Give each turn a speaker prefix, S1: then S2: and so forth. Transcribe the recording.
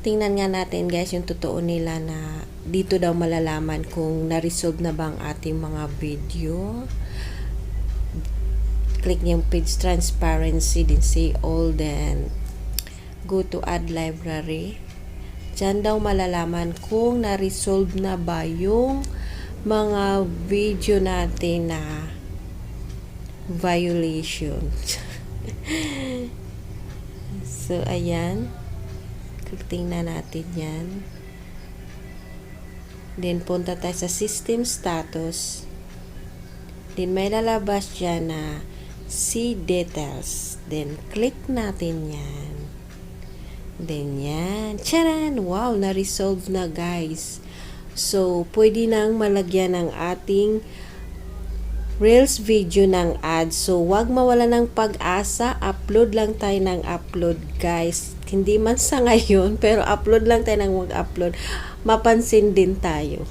S1: Tingnan nga natin guys yung totoo nila na dito daw malalaman kung na-resolve na bang ating mga video. Click niyo yung page transparency, then say all, then go to add library. Diyan daw malalaman kung na-resolve na ba yung mga video natin na violation. So, ayan. Tingnan natin yan. Then, punta tayo sa system status. Then, may lalabas dyan na see details. Then, click natin yan. Then, yan. Charan! Wow! Na-resolve na, guys. So, pwede nang malagyan ng ating Reels video ng ads. So, wag mawala ng pag-asa. Upload lang tayo ng upload, guys. Hindi man sa ngayon, pero upload lang tayo ng mag-upload. Mapansin din tayo.